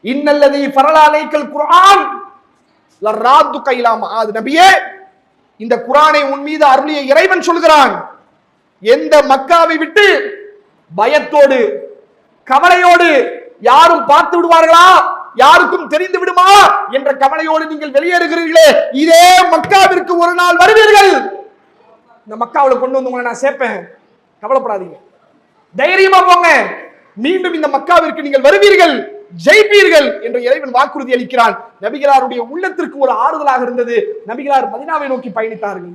இன்னல்லதி ஃபரலாலைக்கல் குர்ஆன் லராது கைலாமா. அது நபியே, இந்த குர்ஆனை உன் மீது அருளிய இறைவன் சொல்கிறான், எந்த மக்காவை விட்டு பயத்தோடு கவலையோடு யாரும் பார்த்து விடுவார்களா, யாருக்கும் தெரிந்து விடுமா என்ற கவலையோடு நீங்கள் வெளியேறுகிறீர்களே, இதே மக்காவிற்கு ஒரு நாள் வருவீர்கள். இந்த மக்காவில் கொண்டு வந்து உங்களை நான் சேர்ப்பேன், கவலைப்படாதீங்க, தைரியமா போங்க, மீண்டும் இந்த மக்காவிற்கு நீங்கள் வருவீர்கள், ஜெயிப்பீர்கள் என்று இறைவன் வாக்குறுதி அளிக்கிறான். நபிகளாருடைய உள்ளத்திற்கு ஒரு ஆறுதலாக இருந்தது. நபிகளார் மதீனாவை நோக்கி பயணித்தார்கள்.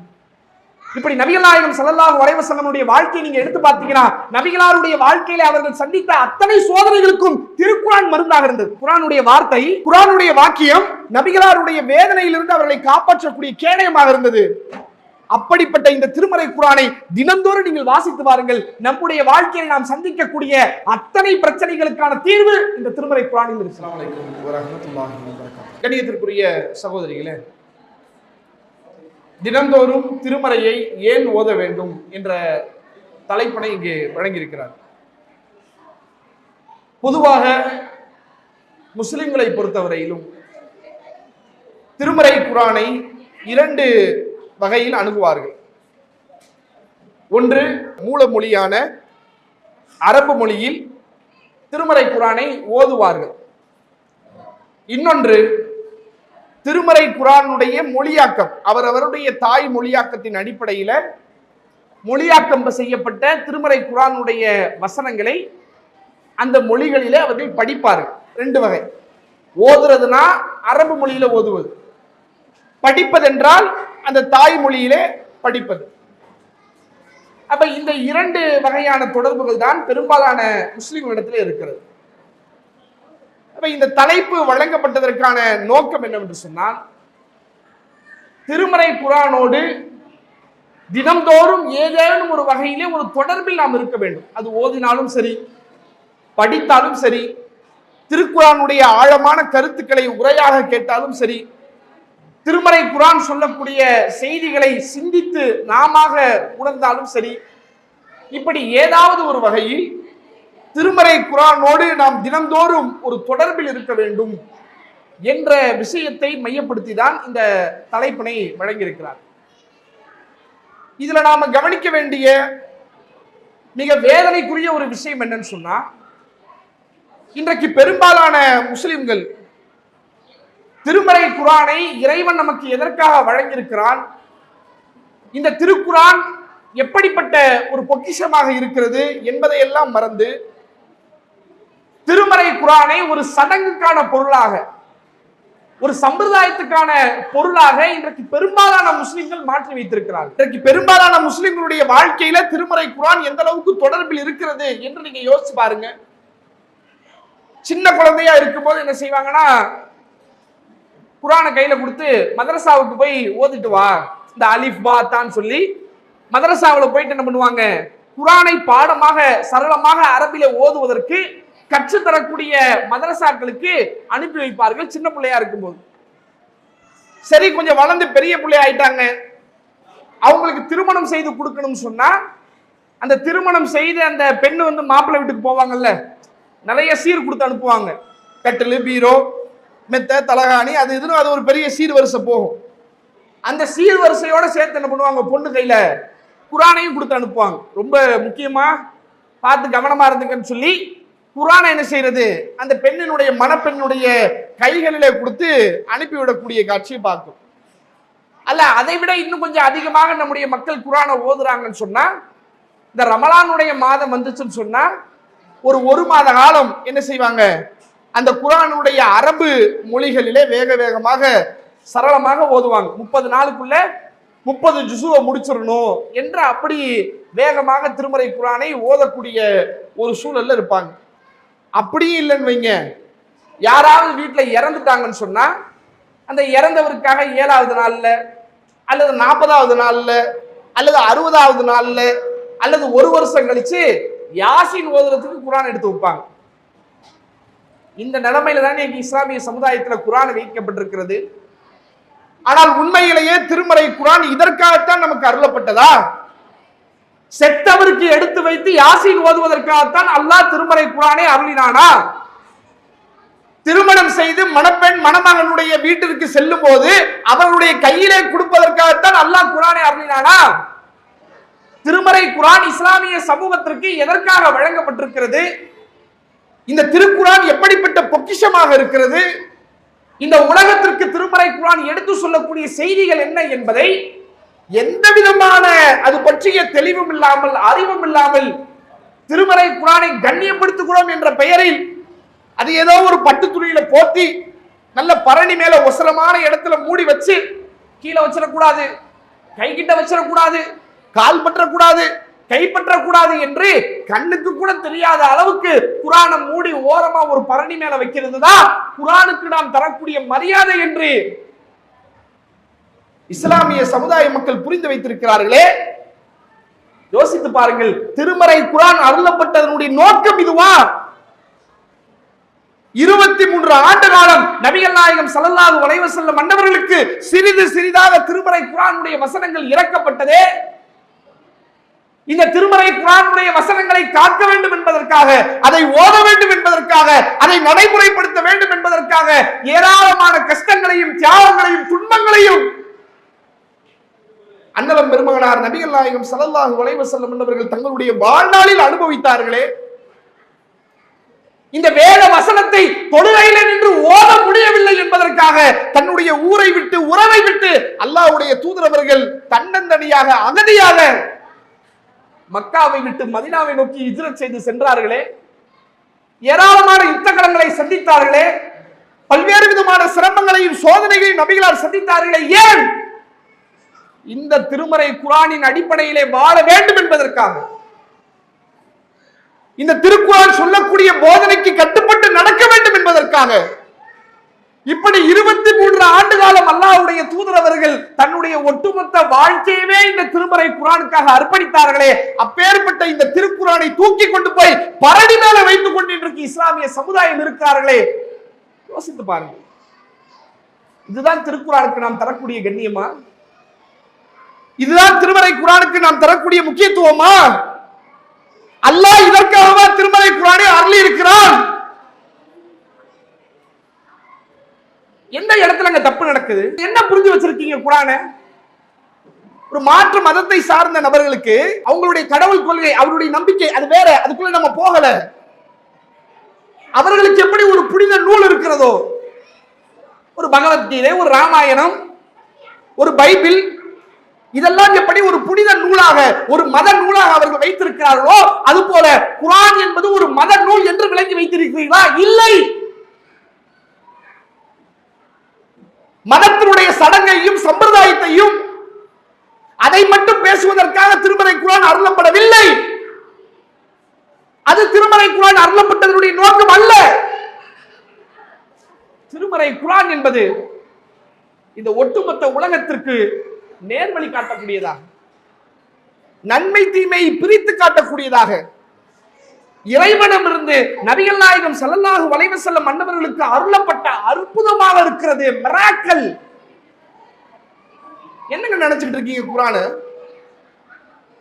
இப்படி நபிகள் நாயகம் ஸல்லல்லாஹு அலைஹி வஸல்லமுடைய வாழ்க்கையை நீங்க எடுத்து பார்த்தீங்கன்னா, நபிகளாருடைய வாழ்க்கையில அவர்கள் சந்தித்த அத்தனை சோதனைகளுக்கும் திருக்குர்ஆன் மருந்தாக இருந்தது. குர்ஆனுடைய வார்த்தை, குர்ஆனுடைய வாக்கியம் நபிகளாருடைய வேதனையிலிருந்து அவர்களை காப்பாற்றக்கூடிய கேடயமாக இருந்தது. அப்படிப்பட்ட இந்த திருமறை குர்ஆனை தினந்தோறும் நீங்கள் வாசித்து பாருங்கள். நம்முடைய வாழ்க்கையில் நாம் சந்திக்கக்கூடிய அத்தனை பிரச்சனைகளுக்கான தீர்வு இந்த திருமறை குர்ஆனில் இருக்கு. அஸ்ஸலாமு அலைக்கும் வரஹ்மத்துல்லாஹி வபரகாத்துஹு. கண்ணியத்திற்குரிய சகோதரிகளே, தினந்தோறும் திருமறையை ஏன் ஓத வேண்டும் என்ற தலைப்பினை இங்கே வழங்கியிருக்கிறார். பொதுவாக முஸ்லிம்களை பொறுத்தவரையிலும் திருமறை குர்ஆனை இரண்டு வகையில் அணுகுவார்கள். ஒன்று, மூல மொழியான அரபு மொழியில் திருமறை குர்ஆனை ஓதுவார்கள். இன்னொன்று, திருமறை குர்ஆனுடைய மொழியாக்கம், அவரவருடைய தாய் மொழியாக்கத்தின் அடிப்படையில் மொழியாக்கம் செய்யப்பட்ட திருமறை குர்ஆனுடைய வசனங்களை அந்த மொழிகளிலே அவர்கள் படிப்பார்கள். ரெண்டு வகை. ஓதுறதுனா அரபு மொழியில ஓதுவது, படிப்பதென்றால் அந்த தாய் மொழியிலே படிப்பது. அப்ப இந்த இரண்டு வகையான தொடர்புகள் தான் பெரும்பாலான முஸ்லிம்களிடத்தில் இருக்கிறது. அப்ப இந்த தலைப்பு வழங்கப்பட்டதற்கான நோக்கம் என்னவென்று சொன்னால், திருமறை குர்ஆனோடு தினந்தோறும் ஏதேனும் ஒரு வகையிலே ஒரு தொடர்பில் நாம் இருக்க வேண்டும். அது ஓதினாலும் சரி, படித்தாலும் சரி, திருக்குர்ஆனுடைய ஆழமான கருத்துக்களை உரையாக கேட்டாலும் சரி, திருமறை குர்ஆன் சொல்லக்கூடிய செய்திகளை சிந்தித்து நாம உணர்ந்தாலும் சரி, இப்படி ஏதாவது ஒரு வகையில் திருமறை குர்ஆனோடு நாம் தினந்தோறும் ஒரு தொடர்பில் இருக்க வேண்டும் என்ற விஷயத்தை மையப்படுத்தி தான் இந்த தலைப்பினை வழங்கியிருக்கிறார். இதுல நாம கவனிக்க வேண்டிய மிக வேதனைக்குரிய ஒரு விஷயம் என்னன்னு சொன்னா, இன்றைக்கு பெரும்பாலான முஸ்லிம்கள் திருமறை குர்ஆனை இறைவன் நமக்கு எதற்காக வழங்கியிருக்கிறான், இந்த திருக்குர்ஆன் எப்படிப்பட்ட ஒரு பொக்கிஷமாக இருக்கிறது என்பதை எல்லாம் மறந்து திருமறை குர்ஆனை ஒரு சடங்குக்கான பொருளாக, ஒரு சம்பிரதாயத்துக்கான பொருளாக இன்றைக்கு பெரும்பாலான முஸ்லிம்கள் மாற்றி வைத்திருக்கிறார்கள். இன்றைக்கு பெரும்பாலான முஸ்லிம்களுடைய வாழ்க்கையில திருமறை குர்ஆன் எந்த அளவுக்கு தொடர்பில் இருக்கிறது என்று நீங்க யோசிச்சு பாருங்க. சின்ன குழந்தையா இருக்கும்போது என்ன செய்வாங்கன்னா, குர்ஆனை கையில கொடுத்து மதரசாவுக்கு போய் ஓதிட்டு வா, இந்த அலிஃப் பா தான் சொல்லி மதரசாவில் போயிட்டு என்ன பண்ணுவாங்க, குர்ஆனை பாடமாக சரளமாக அரபில ஓதுவதற்கு கற்றுத்தரக்கூடிய மதரசாக்களுக்கு அனுப்பி வைப்பார்கள் சின்ன பிள்ளையா இருக்கும்போது. சரி, கொஞ்சம் வளர்ந்து பெரிய பிள்ளை ஆயிட்டாங்க, அவங்களுக்கு திருமணம் செய்து கொடுக்கணும்னு சொன்னா, அந்த திருமணம் செய்து அந்த பெண்ணு வந்து மாப்பிள்ளை வீட்டுக்கு போவாங்கல்ல, நிறைய சீர் கொடுத்து அனுப்புவாங்க. கட்டில், பீரோ, மெத்த, தலகாணி, அது இதுன்னு அது ஒரு பெரிய சீர்வரிசை போகும். அந்த சீர்வரிசையோட சேர்த்து என்ன பண்ணுவாங்க, பொண்ணு கையில குர்ஆனையும் கொடுத்து அனுப்புவாங்க. ரொம்ப முக்கியமா பார்த்து கவனமா இருந்துங்கன்னு சொல்லி குர்ஆனை என்ன செய்யறது, அந்த பெண்ணினுடைய மணப்பெண்ணுடைய கைகளிலே கொடுத்து அனுப்பிவிடக்கூடிய காட்சியை பார்க்கும். அல்ல, அதை விட இன்னும் கொஞ்சம் அதிகமாக நம்முடைய மக்கள் குர்ஆனை ஓதுறாங்கன்னு சொன்னா, இந்த ரமலானுடைய மாதம் வந்துச்சுன்னு சொன்னா ஒரு மாத காலம் என்ன செய்வாங்க, அந்த குர்ஆனுடைய அரபு மொழிகளிலே வேக வேகமாக சரளமாக ஓதுவாங்க. 30 நாளுக்குள்ள 30 ஜுஸுவை முடிச்சிடணும் என்று அப்படி வேகமாக திருமறை குர்ஆனை ஓதக்கூடிய ஒரு சூழல்ல இருப்பாங்க. அப்படியும் இல்லைன்னு வைங்க, யாராவது வீட்டில் இறந்துட்டாங்கன்னு சொன்னா, அந்த இறந்தவருக்காக 7வது நாள்ல அல்லது 40வது நாள்ல அல்லது 60வது நாள்ல அல்லது 1 வருஷம் கழிச்சு யாசின் ஓதுறதுக்கு குர்ஆன் எடுத்து வைப்பாங்க. இந்த நிலைமையில தான் இஸ்லாமிய சமுதாயத்தில் குர்ஆன் வைக்கப்பட்டிருக்கிறது. ஆனால் உண்மையிலேயே திருமறை குர்ஆன் இதற்காகத்தான் நமக்கு அருளப்பட்டதா? செத்தவருக்கு எடுத்து வைத்து யாசின் ஓதுவதற்காகத்தான் அல்லாஹ் திருமறை குர்ஆனை அருளினானா? திருமணம் செய்து மணப்பெண் மணமகனுடைய வீட்டிற்கு செல்லும் போது அவர்களுடைய கையிலே கொடுப்பதற்காகத்தான் அல்லாஹ் குர்ஆனை அருளினானா? திருமறை குர்ஆன் இஸ்லாமிய சமூகத்திற்கு எதற்காக வழங்கப்பட்டிருக்கிறது? இந்த திருக்குர்ஆன் எப்படிப்பட்ட பொக்கிஷமாக இருக்கிறது? இந்த உலகத்திற்கு திருமறை குர்ஆன் எடுத்து சொல்லக்கூடிய செய்திகள் என்ன என்பதை எந்த விதமான அது பற்றிய தெளிவும் இல்லாமல் அறிவும் இல்லாமல் திருமறை குர்ஆனை கண்ணியப்படுத்துகிறோம் என்ற பெயரில் அது ஏதோ ஒரு பட்டு துணியில போத்தி நல்ல பரணி மேல ஒசரமான இடத்துல மூடி வச்சு கீழே வச்சிடக்கூடாது, கை கிட்ட வச்சிடக்கூடாது, கால் பற்றக்கூடாது, கைப்பற்றக்கூடாது என்று கண்ணுக்கு கூட தெரியாத அளவுக்கு குர்ஆனை மூடி ஓரமா ஒரு பரணி மேல வைக்கிறது தான் குர்ஆனுக்கு நாம் தரக்கூடிய மரியாதை என்று இஸ்லாமிய சமுதாய மக்கள் புரிந்து வைத்திருக்கிறார்களே. யோசித்து பாருங்கள், திருமறை குர்ஆன் அருளப்பட்டதனுடைய நோக்கம் இதுவா? 23 ஆண்டு காலம் நபிகள் நாயகம் ஸல்லல்லாஹு அலைஹி வஸல்லம் மன்னவர்களுக்கு சிறிது சிறிதாக திருமறை குர்ஆனுடைய வசனங்கள் இறக்கப்பட்டதே இந்த திருமறை குர்ஆனுடைய வசனங்களை காக்க வேண்டும் என்பதற்காக, அதை ஓத வேண்டும் என்பதற்காக, அதை நடைமுறைப்படுத்த வேண்டும் என்பதற்காக ஏராளமான கஷ்டங்களையும் தியாகங்களையும் துன்பங்களையும் அன்னலம் பெருமகனார் நபிகள் நாயகம் ஸல்லல்லாஹு அலைஹி வஸல்லம் என்பவர்கள் தங்களுடைய வாழ்நாளில் அனுபவித்தார்களே. இந்த வேத வசனத்தை தொழுகையிலே நின்று ஓத முடியவில்லை என்பதற்காக தன்னுடைய ஊரை விட்டு உறவை விட்டு அல்லாஹ்வுடைய தூதர் அவர்கள் தன்னந்தனியாக அகதியாக மக்காவை விட்டு மதீனாவை நோக்கி ஹிஜ்ரத் செய்து சென்றார்களே. ஏராளமான யுத்தகலங்களை சந்தித்தார்களே, பல்வேறு விதமான சிரமங்களையும் சோதனைகளையும் நபிகளார் சந்தித்தார்களே. ஏன்? இந்த திருமறை குர்ஆனின் அடிப்படையிலே வாழ வேண்டும் என்பதற்காக, இந்த திருக்குர்ஆன் சொல்லக்கூடிய போதனைக்கு கட்டுப்பட்டு நடக்க வேண்டும் என்பதற்காக. இப்படி 23 ஆண்டு காலம் அல்லாஹ்வுடைய தூதர் அவர்கள் தன்னுடைய ஒட்டுமொத்த வாழ்க்கையவே இந்த திருமறை குர்ஆனுக்காக அர்ப்பணித்தார்களே. அப்பேற்பட்ட இந்த திருக்குர்ஆனை தூக்கி கொண்டு போய் பரணி மேல வைத்துக் கொண்டிருக்க இஸ்லாமிய சமுதாயம் இருக்கிறார்களே. யோசித்து பாருங்கள், இதுதான் திருக்குர்ஆனுக்கு நாம் தரக்கூடிய கண்ணியமா? இதுதான் திருமறை குர்ஆனுக்கு நாம் தரக்கூடிய முக்கியத்துவமா? அல்லாஹ் இதற்காகவா திருமறை குர்ஆனை அருளி இருக்கிறான்? எந்த இடத்துல அங்க தப்பு நடக்குது? என்ன புரிஞ்சு வச்சிருக்கீங்க குர்ஆனை? ஒரு மாற்று மதத்தை சார்ந்த நபர்களுக்கு அவங்களுடைய கடவுள் கொள்கை, அவருடைய நம்பிக்கை அது வேற, அதுக்குள்ள நம்ம போகல. அவர்களுக்கு எப்படி ஒரு புனித நூல் இருக்கிறதோ, ஒரு பகவத்கீதை, ஒரு ராமாயணம், ஒரு பைபிள், இதெல்லாம் எப்படி ஒரு புனித நூலாக, ஒரு மத நூலாக அவர்கள் வைத்திருக்கிறார்களோ அதுபோல குர்ஆன் என்பது ஒரு மத நூல் என்று விளங்கி வைத்திருக்கிறீர்களா? இல்லை. மதத்தினுடைய சடங்கையும் சம்பிரதாயத்தையும் அதை மட்டும் பேசுவதற்காக திருமறை குர்ஆன் அருளப்படவில்லை. அது திருமறை குர்ஆன் அருளப்பட்டதனுடைய நோக்கம் அல்ல. திருமறை குர்ஆன் என்பது இந்த ஒட்டுமொத்த உலகத்திற்கு நேர்வழி காட்டக்கூடியதாக, நன்மை தீமையை பிரித்து காட்டக்கூடியதாக, இறைவனிடமிருந்து நபிகள் நாயகம் ஸல்லல்லாஹு அலைஹி வஸல்லம் மன்னவர்களுக்கு அருளப்பட்ட அற்புதமாக இருக்கிறது. மிராக்கிள். என்னங்க நினைச்சிட்டு இருக்கீங்க? குர்ஆன்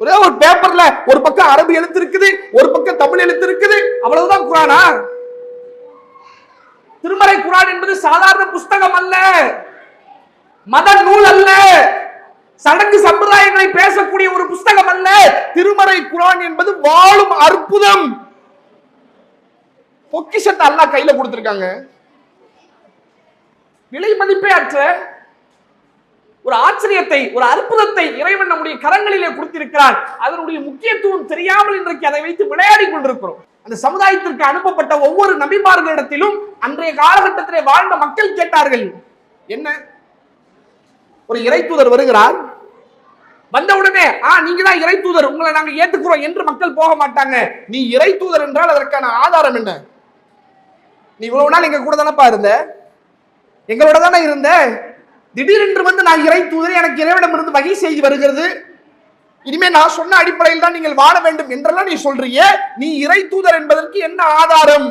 ஒரே ஒரு பேப்பர்ல ஒரு பக்கம் அரபி எழுத்து இருக்குது, ஒரு பக்கம் தமிழ் எழுத்து இருக்குது, அவ்வளவுதான் குர்ஆனா? திருமறை குர்ஆன் என்பது சாதாரண புஸ்தகம் அல்ல, மத நூல் அல்ல, சடங்கு சம்பிரதாயங்களை பேசக்கூடிய ஒரு புஸ்தகம் அல்ல. திருமறை குர்ஆன் என்பது வாழும் அற்புதம். பொக்கிஷத்தை அல்லாஹ் கையில கொடுத்திருக்காங்க. விலை மதிப்பே அற்ற ஒரு ஆச்சரியத்தை, ஒரு அற்புதத்தை இறைவன் நம்முடைய கரங்களிலே கொடுத்திருக்கிறார். அதனுடைய முக்கியத்துவம் தெரியாமல் இன்றைக்கு அதை வைத்து விளையாடி கொண்டிருக்கிறோம். அந்த சமுதாயத்திற்கு அனுப்பப்பட்ட ஒவ்வொரு நபிமார்களிடத்திலும் அன்றைய காலகட்டத்திலே வாழ்ந்த மக்கள் கேட்டார்கள், என்ன? ஒரு இறை தூதர் வருகிறார், வந்தவுடனே நீங்க தான் இறை தூதர், உங்களை நாங்க ஏத்துக்கிறோம் என்று மக்கள் போக மாட்டாங்க. நீ இறை தூதர் என்றால் அதற்கான ஆதாரம் என்ன? நீ இவ்வளவு நாள் எங்க கூட தானப்பா இருந்த, எங்களோட தானே இருந்த, திடீரென்று வந்து நான் இறை தூதர், எனக்கு இறைவனிடம் இருந்து வகை செய்தி வருகிறது, இனிமே நான் சொன்ன அடிப்படையில் தான் நீங்கள் வாழ வேண்டும் என்றெல்லாம் நீ சொல்றிய, நீ இறை தூதர் என்பதற்கு என்ன ஆதாரம்?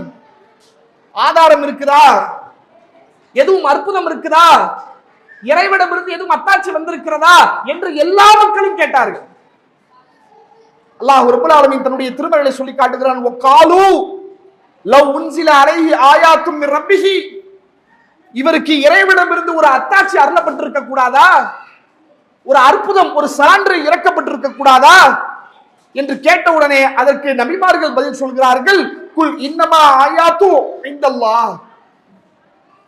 ஆதாரம் இருக்குதா? எதுவும் அற்புதம் இருக்குதா? இறைவனிடமிருந்து எதுவும் அத்தாட்சி வந்திருக்கிறதா என்று எல்லா மக்களும் கேட்டார்கள். அல்லாஹ் ரப்பல் ஆலமீன் தன்னுடைய திருமறையை சொல்லி காட்டுகிறான், வகாலு லவ் உன்சில அலைஹி ஆயாத்தும் மிர் ரப்பிஹி இவருக்கு இறைவனிடமிருந்து ஒரு அத்தாட்சி அருளப்பட்டிருக்க கூடாதா? ஒரு அற்புதம், ஒரு சான்று இறக்கப்பட்டிருக்க கூடாதா என்று கேட்டவுடனே அதற்கு நபிமார்கள் பதில் சொல்கிறார்கள், குல் இன்னமா ஆயாத்து இந்தல்லாஹ்,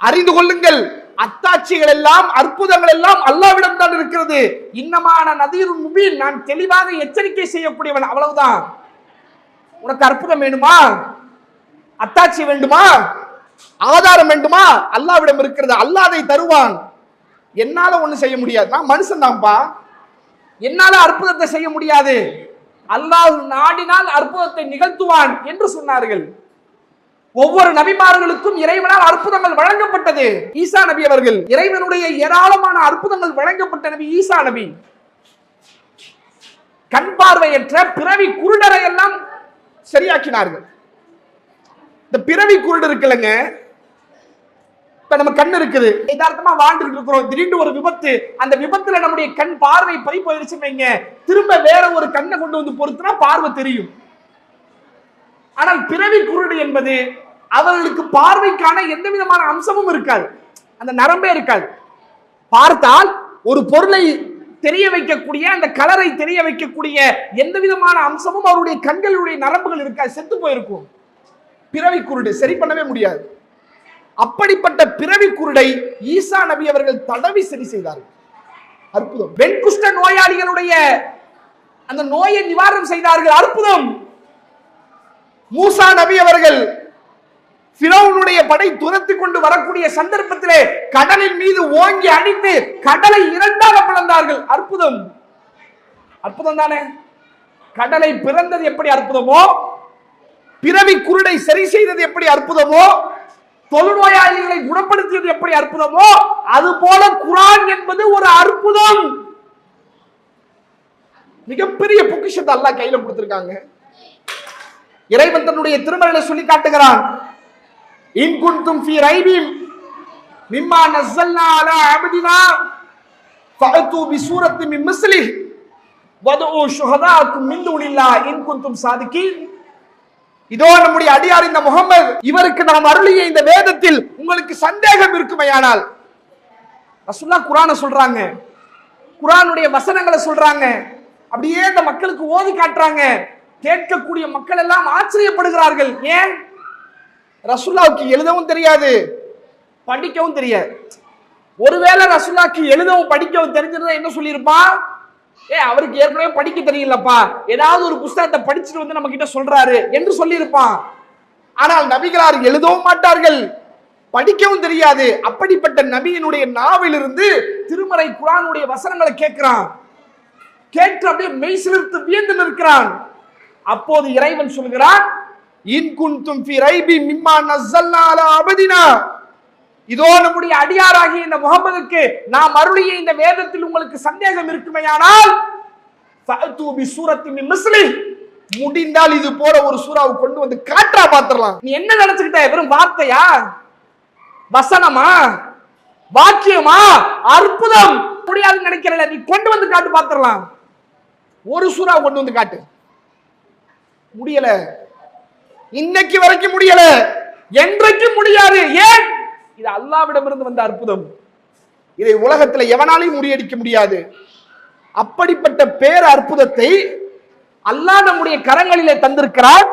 அறிந்து கொள்ளுங்கள், அத்தாட்சிகள் எல்லாம் அற்புதங்கள் எல்லாம் அல்லாஹ்விடம் தான் இருக்கிறது. இன்னமான நதீருன் முபீன், நான் தெளிவாக எச்சரிக்கை செய்யக்கூடியவன், அவ்வளவுதான். உனக்கு அற்புதம் வேண்டுமா, அத்தாட்சி வேண்டுமா, ஆதாரம் வேண்டுமா, அல்லாஹ்விடம் இருக்கிறது, அல்லாஹ் அதை தருவான். என்னால ஒண்ணு செய்ய முடியாது, நான் மனுஷன் தான்ப்பா, என்னால அற்புதத்தை செய்ய முடியாது, அல்லாஹ் நாடினால் அற்புதத்தை நிகழ்த்துவான் என்று சொன்னார்கள். ஒவ்வொரு நபிமார்களுக்கும் இறைவனால் அற்புதங்கள் வழங்கப்பட்டது. ஈசா நபி அவர்கள் இறைவனுடைய ஏராளமான அற்புதங்கள் வழங்கப்பட்ட நபி ஈசா நபி. கண் பார்வையற்ற பிறவி குருடரை எல்லாம் சரியாக்கினார்கள். இந்த பிறவி குருடு இருக்குல்லங்க, இப்ப நம்ம கண் இருக்குது, யதார்த்தமா வாழ்ந்துட்டு இருக்கிறோம், திடீர்னு ஒரு விபத்து, அந்த விபத்துல நம்முடைய கண் பார்வை பறி போயிருச்சு வைங்க, திரும்ப வேற ஒரு கண்ணை கொண்டு வந்து பொறுத்துனா பார்வை தெரியும். ஆனால் பிறவி குருடு என்பது அவர்களுக்கு பார்வைக்கான எந்த விதமான அம்சமும் இருக்காது, அந்த நரம்பே இருக்காது. பார்த்தால் ஒரு பொருளை தெரிய வைக்கக்கூடிய, அந்த கலரை தெரிய வைக்கக்கூடிய எந்த விதமான அம்சமும் அவருடைய கண்களுடைய நரம்புகள் இருக்காது, செத்து போயிருக்கும். பிறவி குருடு சரி பண்ணவே முடியாது. அப்படிப்பட்ட பிறவி குருடை ஈசா நபி அவர்கள் தடவி சரி செய்தார்கள். அற்புதம். வெண்குஷ்ட நோயாளிகளுடைய அந்த நோயை நிவாரணம் செய்தார்கள். அற்புதம். மூசா நபி அவர்கள் ஃபிரௌனுடைய படை துரத்தி கொண்டு வரக்கூடிய சந்தர்ப்பத்திலே கடலின் மீது ஓங்கி அடித்து கடலை இரண்டாக பிளந்தார்கள். அற்புதம். அற்புதம் தானே? கடலை பிறந்தது எப்படி அற்புதமோ, பிறவி குருடை சரி செய்தது எப்படி அற்புதமோ, தொழுநோயாளிகளை குணப்படுத்தியது எப்படி அற்புதமோ, அது போல குர்ஆன் என்பது ஒரு அற்புதம். மிகப்பெரிய பொக்கிஷத்தை அல்லாஹ் கையில கொடுத்திருக்காங்க. இறைவன் தன்னுடைய திருமறையில சொல்லி காட்டுகிறான், இன் குன்தும் ஃபீ ரைபின் மிம்மா நஸல்னா அலா அப்தினா ஃபஅது பிசூரத்தின் மின் மிஸ்லிஹி வதுஉ ஷுஹதாஅக்கும் மின் துனில்லாஹ் இன் குன்தும் சாதிகீன். இதோ நம்முடைய அடியார் இந்த முகமது, இவருக்கு நாம் அருளிய இந்த வேதத்தில் உங்களுக்கு சந்தேகம் இருக்குமையானால், ரசூலுல்லாஹ் குர்ஆனை சொல்றாங்க, குர்ஆனுடைய வசனங்களை சொல்றாங்க, அப்படியே இந்த மக்களுக்கு ஓதி காட்டுறாங்க. கேட்கக்கூடிய மக்கள் எல்லாம் ஆச்சரியப்படுகிறார்கள். ஏன்? ரசூலுல்லாஹ்வுக்கு எழுதவும் தெரியாது, படிக்கவும் தெரியாது. ஒருவேளை ரசூலுல்லாஹ்வுக்கு எழுதவும் படிக்கவும் தெரிஞ்சிருந்தா என்ன சொல்லியிருப்பான்? அவருக்கு ஏற்கனவே படிக்க தெரியலப்பா, ஏதாவது ஒரு புத்தகத்தை படிச்சுட்டு வந்து நம்ம கிட்ட சொல்றாரு என்று சொல்லியிருப்பான். ஆனால் நபிகளார் எழுதவும் மாட்டார்கள், படிக்கவும் தெரியாது. அப்படிப்பட்ட நபியினுடைய நாவிலிருந்து திருமறை குர்ஆனுடைய வசனங்களை கேட்கிறான். கேட்டு அப்படியே மெய் சிலிர்த்து வியந்து நிற்கிறான். அப்போது இறைவன் சொல்கிறான், இன் குன்தும் ஃபீ ரைபி மிம்மா நஸல்னா அலா அப்தினா, இதோ நம்முடைய அடியாராகிய இந்த முகமதுக்கு நாம் அருளிய இந்த வேதத்தில் உங்களுக்கு சந்தேகம் இருக்குமையானால் ஃபஅது பிசூரத்தின் மின் மிஸ்லிஹி, முடிந்தால் இது போல ஒரு சூறாவை கொண்டு வந்து காற்றா பாத்துறலாம். நீ என்ன நினைச்சுக்கிட்ட? வெறும் வார்த்தையா, வசனமா, வாக்கியமா, அற்புதம் முடியாதுன்னு நினைக்கிறல, நீ கொண்டு வந்து காட்டு பாத்துறலாம். ஒரு சூறா கொண்டு வந்து காட்டு. முடியல, இன்னைக்கு வரைக்கும் முடியல, என்றைக்கு முடியாது. ஏன்? இது அல்லாஹ்விடமிருந்து வந்த அற்புதம். இதை உலகத்தில் எவனாலையும் முறியடிக்க முடியாது. அப்படிப்பட்ட பேர் அற்புதத்தை அல்லாஹ் நம்முடைய கரங்களிலே தந்திருக்கிறான்,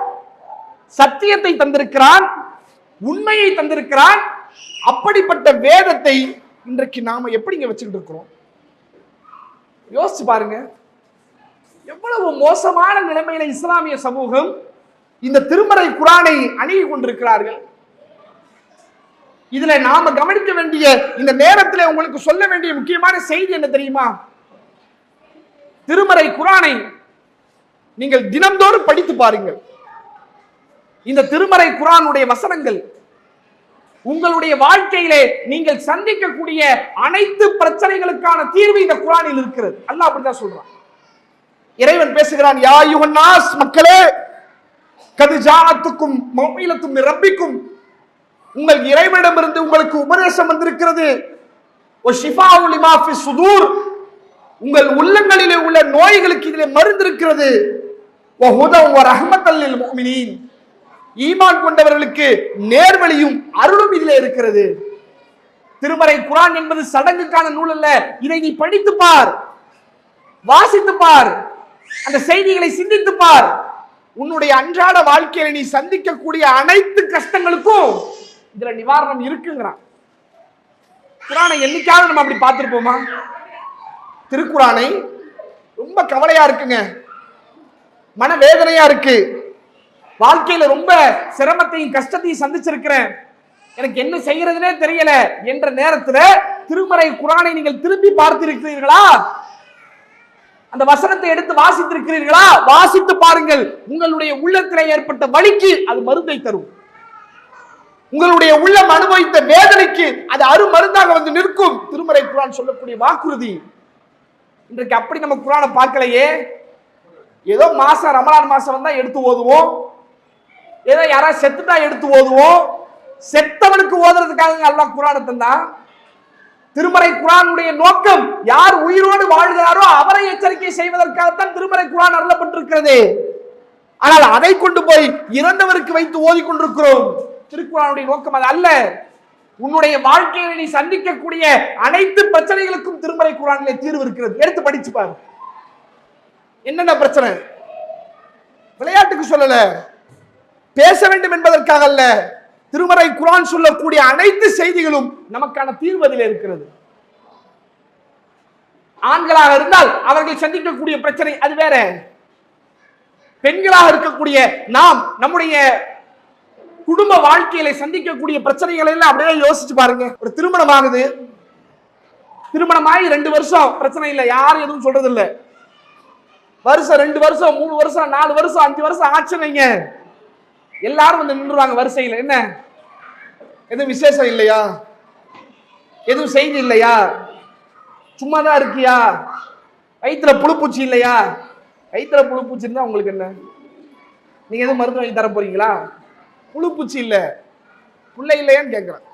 சத்தியத்தை தந்திருக்கிறான், உண்மையை தந்திருக்கிறான். அப்படிப்பட்ட வேதத்தை இன்றைக்கு நாம எப்படிங்க வச்சுக்கிட்டு இருக்கிறோம்? யோசிச்சு பாருங்க. எவ்வளவு மோசமான நிலைமையில இஸ்லாமிய சமூகம் இந்த திருமறை குர்ஆனை அணுகி கொண்டிருக்கிறார்கள். இதுல நாம கவனிக்க வேண்டிய இந்த நேரத்தில் உங்களுக்கு சொல்ல வேண்டிய முக்கியமான செய்தி என்ன தெரியுமா? திருமறை குர்ஆனை நீங்கள் தினந்தோறும் படித்து பாருங்கள். இந்த திருமறை குர்ஆனுடைய வசனங்கள் உங்களுடைய வாழ்க்கையிலே நீங்கள் சந்திக்கக்கூடிய அனைத்து பிரச்சனைகளுக்கான தீர்வு இந்த குர்ஆனில் இருக்கிறது. அல்லாஹ் அப்படிதான் சொல்றான். இறைவன் பேசுகிறான், யா அய்யுஹன் நாஸ், மக்களே, கத் ஜாஅத்துக்கும் மௌஇலத்தும் மின் ரப்பிக்கும், உங்கள் இறைவனிடமிருந்து உங்களுக்கு உபதேசம் வந்திருக்கிறது. வஷிஃபாஉ லிமா ஃபி சுதூர், உங்கள் உள்ளங்களிலே உள்ள நோய்களுக்கு இதிலே மருந்து இருக்கிறது. வஹுதன் வ ரஹ்மத்தல் லில் முஃமினீன், ஈமான் கொண்டவர்களுக்கு நேர்வழியும் அருளும் இதிலே இருக்கிறது. திருமறை குர்ஆன் என்பது சடங்குக்கான நூல் அல்ல. இதை நீ படித்து பார், வாசித்து பார், அந்த செய்திகளை சிந்தித்து பார். உன்னுடைய அன்றாட வாழ்க்கையில நீ சந்திக்கக்கூடிய அனைத்து கஷ்டங்களுக்கும் இதுல நிவாரணம் இருக்குங்கிறான். குர்ஆனை என்னைக்காவது நம்ம அப்படி பார்த்திருப்போமா? திருக்குர்ஆனை ரொம்ப கவலையா இருக்குங்க, மனவேதனையா இருக்கு, வாழ்க்கையில ரொம்ப சிரமத்தையும் கஷ்டத்தையும் சந்திச்சிருக்கிறேன், எனக்கு என்ன செய்யறதுனே தெரியல என்ற நேரத்துல திருமறை குர்ஆனை நீங்கள் திருப்பி பார்த்திருக்கிறீர்களா? அந்த வசனத்தை எடுத்து வாசித்திருக்கிறீர்களா? வாசித்து பாருங்கள். உங்களுடைய உள்ளத்தில் ஏற்பட்ட வலிக்கு அது மருந்தை தரும். உங்களுடைய உள்ளம் அனுபவித்த வேதனைக்கு அது அருமருந்தாக வந்து நிற்கும். திருமறை குர்ஆன் சொல்லக்கூடிய வாக்குறுதி. இன்றைக்கு அப்படி நம்ம குர்ஆனை பார்க்கலையே. ஏதோ மாசம் ரமலான் மாசம் வந்தா எடுத்து ஓதுவோம், ஏதோ யாராவது செத்துட்டா எடுத்து ஓதுவோம். செத்தவனுக்கு ஓதுறதுக்காக அல்லாஹ் குர்ஆனை தந்தான். திருமறை குர்ஆனுடைய நோக்கம் யார் உயிரோடு வாழ்கிறாரோ அவரை எச்சரிக்கை செய்வதற்காகத்தான் திருமறை குர்ஆன் அருளப்பட்டிருக்கிறது. ஆனால் அதை கொண்டு போய் இறந்தவருக்கு வைத்து ஓதிக் கொண்டிருக்கிறோம். திருக்குர்ஆனுடைய நோக்கம் அது அல்ல. உன்னுடைய வாழ்க்கையில் நீ சந்திக்கக்கூடிய அனைத்து பிரச்சனைகளுக்கும் திருமறை குர்ஆனிலே தீர்வு இருக்கிறது. எடுத்து படிச்சு பாரு. என்னென்ன பிரச்சனை? விளையாட்டுக்கு சொல்லல, பேச வேண்டும் என்பதற்காக அல்ல. திருமறை குர்ஆன் சொல்லக்கூடிய அனைத்து செய்திகளும் நமக்கான தீர்வு அதில் இருக்கிறது. ஆண்களாக இருந்தால் அவர்கள் சந்திக்கக்கூடிய பிரச்சனை அது வேற. பெண்களாக இருக்கக்கூடிய நாம் நம்முடைய குடும்ப வாழ்க்கையில சந்திக்கக்கூடிய பிரச்சனைகளை எல்லாம் அப்படியே யோசிச்சு பாருங்க. ஒரு திருமணம் ஆகுது, திருமணமாகி 2 வருஷம் பிரச்சனை இல்லை, யாரும் எதுவும் சொல்றது இல்லை. வருஷம் 2 வருஷம் 3 வருஷம் 4 வருஷம் 5 வருஷம் ஆச்சுன்னு எல்லாரும் வந்து நின்றுவாங்க வரிசையில். என்ன எதுவும் விசேஷம் இல்லையா? எதுவும் செய்தி இல்லையா? சும்மாதான் இருக்கியா? வயிற்றுல புழுப்பூச்சி இல்லையா? வயிற்றுல புழுப்பூச்சி இருந்தா உங்களுக்கு என்ன? நீங்க எதுவும் மருந்து வாங்கி தர போறீங்களா? புழுப்பூச்சி இல்ல, பிள்ளை இல்லையான்னு கேட்கிறேன்.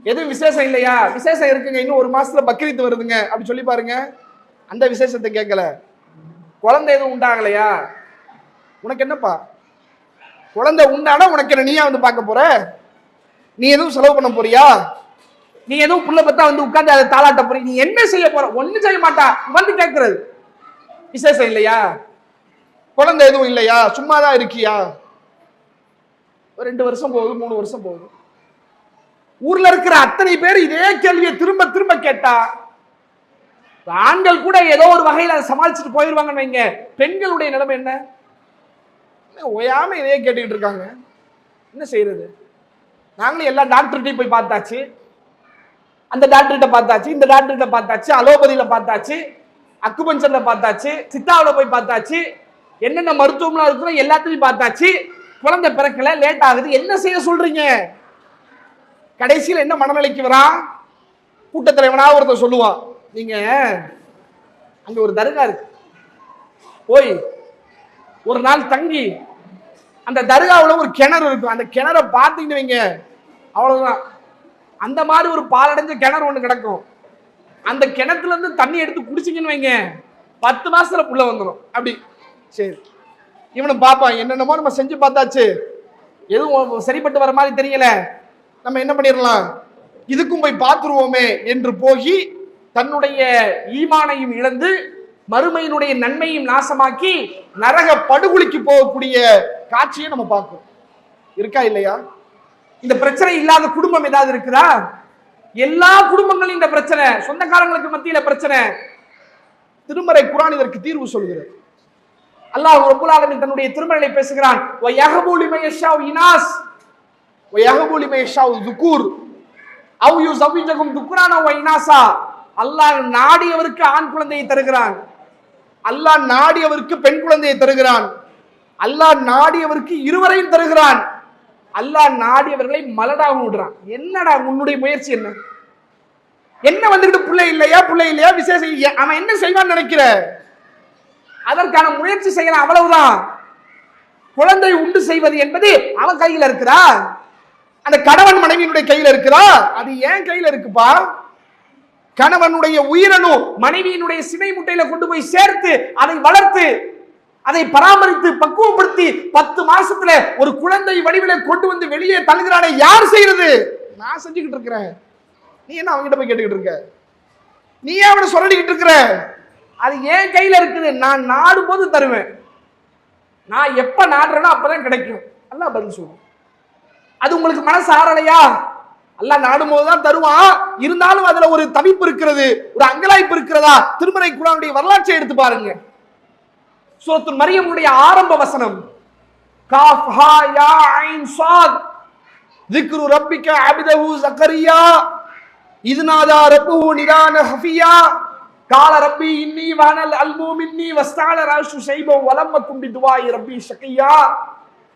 எதுவும் விசேஷம் இல்லையா? விசேஷம் இருக்குங்க, இன்னும் 1 மாசத்துல பக்ரீத் வருதுங்க அப்படி சொல்லி பாருங்க. அந்த விசேஷத்தை கேட்கல. குழந்தை எதுவும் உண்டாகலையா? உனக்கு என்னப்பா? குழந்தை உண்டானா உனக்கு என்ன? நீயா வந்து பார்க்க போற? நீ எதுவும் செலவு பண்ண போறியா? நீ எதுவும் புள்ள பத்தா வந்து உட்கார்ந்து அதை தாளாட்ட போறீங்க? நீ என்ன செய்ய போற? ஒன்னும் செய்ய மாட்டா, வந்து கேட்கறது. விசேஷம் இல்லையா? குழந்தை எதுவும் இல்லையா? சும்மாதான் இருக்கியா? 2 வருஷம் போகுது, 3 வருஷம் போகுது. ஊர்ல இருக்கிற அத்தனை பேர் இதே கேள்வியை திரும்ப திரும்ப கேட்டா ஆண்கள் கூட ஏதோ ஒரு வகையில் அதை சமாளிச்சுட்டு போயிடுவாங்கன்னு வைங்க. பெண்களுடைய நிலைமை என்ன? ஓயாம இதையே கேட்டுக்கிட்டு இருக்காங்க. என்ன செய்யறது? நாங்களும் எல்லா டாக்டர்கிட்டையும் போய் பார்த்தாச்சு, அந்த டாக்டர்கிட்ட பார்த்தாச்சு, இந்த டாக்டர்கிட்ட பார்த்தாச்சு, அலோபதியில பார்த்தாச்சு, அக்குபஞ்சர்ல பார்த்தாச்சு, சித்தாவில் போய் பார்த்தாச்சு, என்னென்ன மருத்துவம்லாம் இருக்கிறோம் எல்லாத்தையும் பார்த்தாச்சு. குழந்தை பிறக்கல, லேட் ஆகுது. என்ன செய்ய சொல்றீங்க? கடைசியில் என்ன மனநிலைக்கு வரான்? கூட்டத்தலைவனா ஒருத்தர் சொல்லுவான், நீங்க அங்க ஒரு தர்கா இருக்கு, போய் ஒரு நாள் தங்கி அந்த தர்காவில் ஒரு கிணறு இருக்கும், அந்த கிணறை பார்த்தீங்கன்னு வைங்க, அவ்வளவுதான். அந்த மாதிரி ஒரு பாலடைஞ்ச கிணறு ஒண்ணு கிடக்கும். அந்த கிணத்துல இருந்து தண்ணி எடுத்து குடிச்சிங்கன்னு வைங்க, 10 மாசத்துல புள்ள வந்துடும். அப்படி சரி, இவனை பார்ப்பான், என்னென்னமோ நம்ம செஞ்சு பார்த்தாச்சு, எதுவும் சரிப்பட்டு வர மாதிரி தெரியல, நம்ம என்ன பண்ணிடலாம், இதுக்கும் போய் பார்த்துருவோமே என்று போய் தன்னுடைய ஈமானையும் இழந்து மறுமையினுடைய நன்மையும் நாசமாக்கி நரக படுகொலிக்கு போகக்கூடிய காட்சியை நம்ம பார்க்கிறோம். இருக்கா இல்லையா? இந்த பிரச்சனை இல்லாத குடும்பம் ஏதாவது இருக்குதா? எல்லா குடும்பங்களும் இந்த பிரச்சனை, சொந்தக்காரங்களுக்கு மத்தியில பிரச்சனை. திருமறை குர்ஆன் இதற்கு தீர்வு சொல்கிறது. அல்லாஹ் ரப்பல் ஆலமீன் தன்னுடைய திருமறையிலே பேசுகிறான், வயஹபு லிமன் யஷாஉ இனாஸ் வயஹபு லிமன் யஷாஉ ذுகூர் அவ் யுஸவ்விஜுகும் ذுக்ரானா வ இனாஸா. அல்லாஹ் நாடியவருக்கு ஆண் குழந்தையை தருகிறான், அல்லாஹ் நாடியவருக்கு பெண் குழந்தையை தருகிறான், அல்லாஹ் நாடியவருக்கு இருவரையும் தருகிறான், அல்லாஹ் நாடியவர்களை மலடாக விடுறான். என்னடா உன்னுடைய முயற்சி? என்ன என்ன வந்துட்டு பிள்ளை இல்லையா பிள்ளை இல்லையா விசேஷம், அவன் என்ன செய்வான்னு நினைக்கிற? அதற்கான முயற்சி செய்யலாம், அவ்வளவுதான். குழந்தை உண்டு செய்வது என்பது அவன் கையில இருக்கிறா, அந்த கணவன் மனைவியினுடைய கையில இருக்கிறா, அது ஏன் கையில இருக்குப்பா. கணவனுடைய உயிரணு மனைவியினுடைய சினை முட்டையில கொண்டு போய் சேர்த்து அதை வளர்த்து அதை பராமரித்து பக்குவப்படுத்தி 10 மாசத்துல ஒரு குழந்தை வடிவில கொண்டு வந்து வெளியே தள்ளுகிறானே, யார் செய்யறது? நான் செஞ்சுக்கிட்டு இருக்கிறேன். நீ என்ன அவங்ககிட்ட போய் கேட்டுக்கிட்டு இருக்க? நீ ஏன் அவனை சொல்லிக்கிட்டு இருக்கிற? அது என் கையில இருக்குது, நான் நாடும் போது தருவேன், நான் எப்ப நாடுறேனோ அப்பதான் கிடைக்கும். அல்லாஹ் பதில் சொல்லுவோம். அது உங்களுக்கு மனசு ஆறலையா? அல்லாஹ் நாடும் போதுதான் தருவான். இருந்தாலும் அதுல ஒரு தவிப்பு இருக்கிறது, ஒரு அங்கலாய்ப்பு இருக்கிறதா? திருமறை குர்ஆனுடைய வரலாற்றை எடுத்து பாருங்க. சூரத்துல் மரியமுடைய ஆரம்ப வசனம், காஃப் ஹா யா ஐன் ஸாத் ذிக்ரு ரப்பிக அப்தஹு ஜக்கரியா இத் நாதா ரப்புஹு நிதான ஹஃபியா கால ரப்பி இன்னி வஹனல் அல்மு மின்னி வஸ்தஅல ரஅஷு ஷைபா வலம் அகும் பிதுஆஇ ரப்பி ஷகியா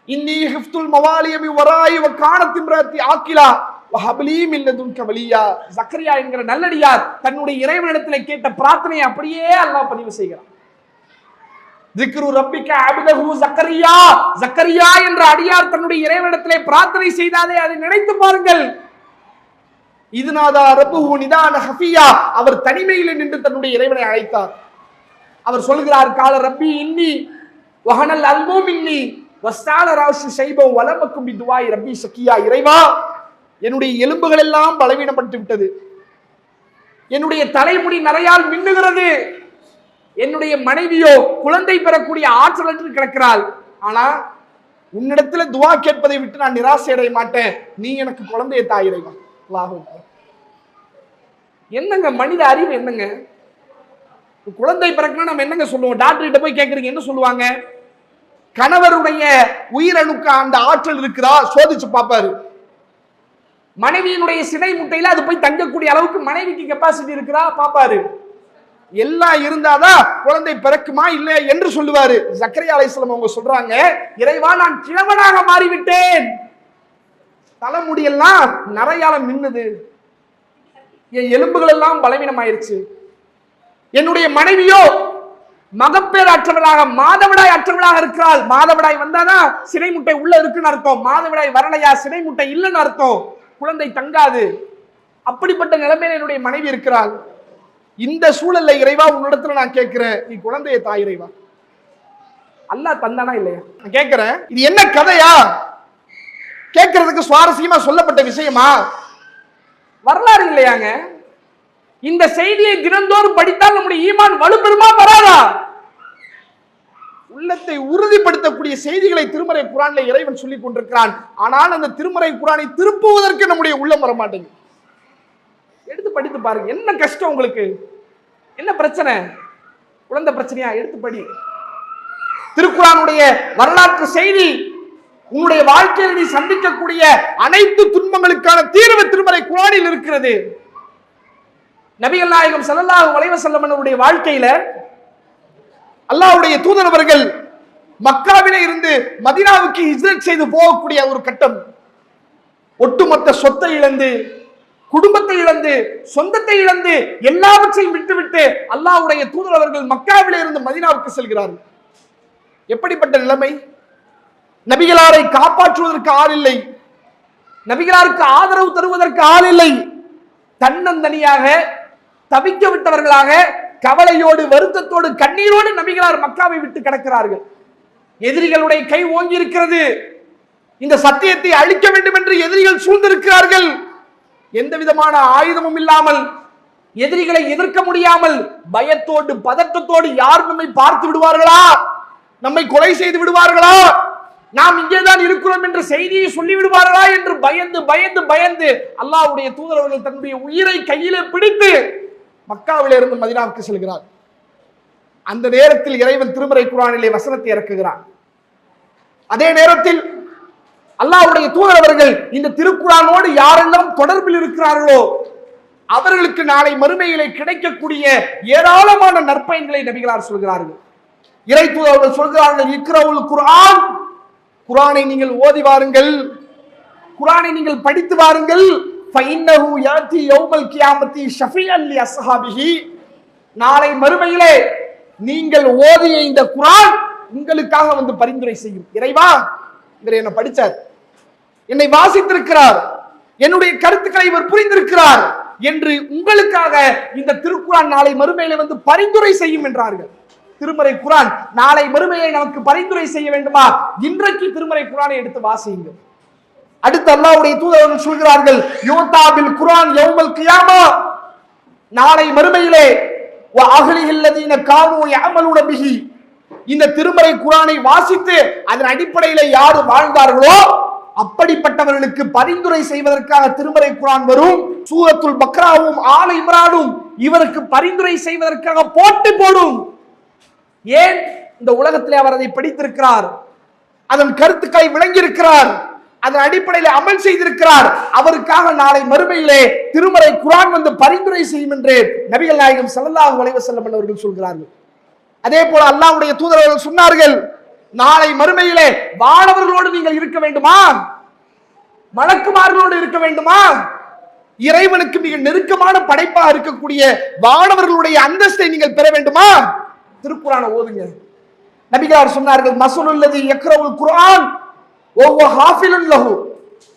இன்னி ஹிஃப்துல் மவாலிய மி வராயி வ கானத் இம்ராத்தி ஆக்கிலா வஹப்லி மின் லதுன்க வலியா. ஜக்கரியா என்கிற நல்லடியார் தன்னுடைய இறைவனிடத்திலே கேட்ட பிரார்த்தனையை அப்படியே அல்லாஹ் பதிவு செய்கிறான். ذிக்ரு ரப்பிக அப்தஹு ஜக்கரியா, ஜக்கரியா என்ற அடியார் தன்னுடைய இறைவனிடத்திலே பிரார்த்தனை செய்தாலே அதை நினைத்து பாருங்கள். இதுநாதா ரப்புஹு நிதான ஹஃபியா, அவர் தனிமையில் நின்று தன்னுடைய இறைவனை அழைத்தார். அவர் சொல்கிறார், கால ரப்பி இன்னி வஹனல் அல்மு மின்னி வஸ்தஅல ரஅஷு ஷைபா வலம் அகும் பிதுஆஇ ரப்பி ஷகியா. இறைவா, என்னுடைய எலும்புகள் எல்லாம் பலவீனப்பட்டு விட்டது, என்னுடைய தலைமுடி நரையால் மின்னுகிறது, என்னுடைய மனைவியோ குழந்தை பெறக்கூடிய ஆற்றலற்று கிடக்கிறாள். ஆனா உன்னிடத்துல துவா கேட்பதை விட்டு நான் நிராசை அடைய மாட்டேன், நீ எனக்கு குழந்தையை தா இறைவா. அல்லாஹ் என்னங்க மனித அறிவு என்னங்க? குழந்தை பிறக்கணும் நம்ம என்னங்க சொல்லுவோம்? டாக்டர் கிட்ட போய் கேட்கறீங்க, என்ன சொல்லுவாங்க? கணவருடைய உயிரணுக்கு அந்த ஆற்றல் இருக்குதா சோதிச்சு பார்ப்பாரு. மனைவியினுடைய சினை முட்டையில அது போய் தங்கக்கூடிய அளவுக்கு மனைவிக்கு கெப்பாசிட்டி இருக்குதா பார்ப்பாரு. எல்லாம் இருந்தாதான் குழந்தை பிறக்குமா இல்லையா என்று சொல்லுவாரு. ஜக்கரியா அலைஹிஸ்ஸலாம் அவங்க சொல்றாங்க, இறைவா, நான் கிழவனாக மாறிவிட்டேன், தலைமுடியெல்லாம் நரையால மின்னுது, என் எலும்புகள் எல்லாம் பலவீனமாயிருச்சு, என்னுடைய மனைவியோ மகப்பேறு அற்றவளாக மாதவிடாய் அற்றவளாக இருக்கிறாள். மாதவிடாய் வந்தாதான் சினை முட்டை உள்ள இருக்குன்னு அர்த்தம், மாதவிடாய் வரலையா சினை முட்டை இல்லைன்னு அர்த்தம், குழந்தை தங்காது. அப்படிப்பட்ட நிலைமையில என்னுடைய மனைவி இருக்கிறாள். இந்த சூழல்ல இறைவா உன்னிடத்துல நான் கேட்கிறேன், நீ குழந்தையை தா இறைவா. அல்லாஹ் தந்தானா இல்லையா? நான் கேட்கிறேன், இது என்ன கதையா? கேட்கறதுக்கு சுவாரஸ்யமா சொல்லப்பட்ட விஷயமா? வரலாறு இல்லையாங்க? இந்த செய்தியை தினந்தோறும் படித்தால் நம்முடைய ஈமான் வலுப்பெறுமா வராதா? உள்ளத்தை உறுதிப்படுத்தக்கூடிய செய்திகளை திருமறை குர்ஆன்ல இறைவன் சொல்லிக் கொண்டிருக்கிறான். ஆனால் அந்த திருமறை குர்ஆனை திருப்புவதற்கு நம்முடைய உள்ளம் வர மாட்டேங்குது. எடுத்து படித்து பாருங்க. என்ன கஷ்டம் உங்களுக்கு? என்ன பிரச்சனை? குழந்தை பிரச்சனையா? எடுத்து படி. திருக்குர்ஆனுடைய வரலாற்று செய்தி, உன்னுடைய வாழ்க்கையில் நீ சந்திக்கக்கூடிய அனைத்து துன்பங்களுக்கான தீர்வு திருமறை குர்ஆனில் இருக்கிறது. நபிகள் நாயகம் ஸல்லல்லாஹு அலைஹி வஸல்லம் அவருடைய வாழ்க்கையில அல்லாஹ்வுடைய தூதர் அவர்கள் மக்காவிலே இருந்து மதீனாவுக்கு ஹிஜ்ரத் செய்து போகக்கூடிய ஒரு கட்டம். ஒட்டுமொத்த சொத்தை இழந்து, குடும்பத்தை இழந்து, சொந்தத்தை இழந்து, எல்லாவற்றையும் விட்டுவிட்டு அல்லாஹ்வுடைய தூதர் அவர்கள் மக்காவிலே இருந்து மதீனாவுக்கு செல்கிறார்கள். எப்படிப்பட்ட நிலைமை? நபிகளாரை காப்பாற்றுவதற்கு ஆள் இல்லை, நபிகளாருக்கு ஆதரவு தருவதற்கு ஆள் இல்லை. தன்னந்தனியாக தவிக்க விட்டவர்களாக கவலையோடு, வருத்தத்தோடு, கண்ணீரோடு நபிகளார் மக்காவை விட்டு கிடக்கிறார்கள். எதிரிகளுடைய கை ஓங்கி இருக்கிறது. இந்த சத்தியத்தை அழிக்க வேண்டும் என்று எதிரிகள் சூழ்ந்திருக்கிறார்கள். எந்த விதமான ஆயுதமும் இல்லாமல், எதிரிகளை எதிர்க்க முடியாமல், பயத்தோடு பதற்றத்தோடு, யார் நம்மை பார்த்து விடுவார்களா, நம்மை கொலை செய்து விடுவார்களா, நாம் இங்கேதான் இருக்கிறோம் என்ற செய்தியை சொல்லி விடுவார்களா என்று பயந்து பயந்து பயந்து அல்லாஹ்வுடைய தூதர் அவர்கள் தன்னுடைய உயிரை கையிலே பிடித்து மக்காவிலே இருந்து மதீனாவுக்கு செல்கிறார். அந்த நேரத்தில் இறைவன் திருமறை குர்ஆனிலே வசனத்தை இறக்குகிறான். அதே நேரத்தில் அல்லாஹ்வுடைய தூதர் அவர்கள் இந்த திருக்குர்ஆனோடு யாரெல்லாம் தொடர்பில் இருக்கிறார்களோ அவர்களுக்கு நாளை மறுமையிலே கிடைக்கக்கூடிய ஏராளமான நற்பயன்களை நபிகளார் சொல்கிறார்கள். இறை தூதர் அவர்கள் சொல்கிறார்கள், இக்ரவுல் குர்ஆன், குர்ஆனை நீங்கள் ஓதி வாருங்கள், குர்ஆனை நீங்கள் படித்து வாருங்கள். ஃபைன்னஹு யாதி யௌமல் கியாமத்தி ஷஃபியன் லி அஸ்ஹாபிஹி, நாளை மறுமையிலே நீங்கள் ஓதிய இந்த குர்ஆன் உங்களுக்காக வந்து பரிந்துரை செய்யும். இறைவா, இவர் என்ன படிச்சார், என்னை வாசித்திருக்கிறார், என்னுடைய கருத்துக்களை இவர் புரிந்திருக்கிறார் என்று உங்களுக்காக இந்த திருக்குர்ஆன் நாளை மறுமையிலே வந்து பரிந்துரை செய்யும் என்றார்கள். திருமறை குர்ஆன் நாளை மறுமையை நமக்கு பரிந்துரை செய்ய வேண்டுமா? இன்றைக்கு திருமறை குர்ஆனை எடுத்து வாசியுங்கள். அடுத்து அல்லாஹ்வுடைய தூதர் சொல்கிறார்கள், யூதாபில் குர்ஆன் யௌமல் கியாமா, நாளை மறுமையிலே வ அஹ்லிஹில் லதீன கானூ யஅமலூன பிஹி, இந்த திருமறை குர்ஆனை வாசித்து அதன் அடிப்படையில் யார் வாழ்ந்தார்களோ அப்படிப்பட்டவர்களுக்கு பரிந்துரை செய்வதற்காக திருமறை குர்ஆன் வரும். சூரத்துல் பக்ராவும் ஆல இம்ரானும் இவருக்கு பரிந்துரை செய்வதற்காக போட்டி போடும். ஏன்? இந்த உலகத்திலே அவர் அதை படித்திருக்கிறார், அதன் கருத்துக்களை விளங்கியிருக்கிறார், அதன் அடிப்படையில் அமல் செய்திருக்கிறார். அவருக்காக நாளை மறுமையிலே திருமறை குர்ஆன் வந்து பரிந்துரை செய்யும் என்று நபிகள் நாயகம் ஸல்லல்லாஹு அலைஹி வஸல்லம் அவர்கள் சொல்கிறார்கள். அதே போல அல்லாஹ்வுடைய தூதர்கள் சொன்னார்கள், நாளை மறுமையிலே வானவர்களோடு நீங்கள் இருக்க வேண்டுமா, மலக்குமார்களோடு இருக்க வேண்டுமா, இறைவனுக்கு மிக நெருக்கமான படைப்பாக இருக்கக்கூடிய வானவர்களுடைய அந்தஸ்தை நீங்கள் பெற வேண்டுமா, திருக்குர்ஆனை ஓதுங்க. நபிகளார் சொன்னார்கள், மஸலுல்லதி யக்ரவுல் குர்ஆன் வஹுவ ஹாஃபிலுன் லஹு,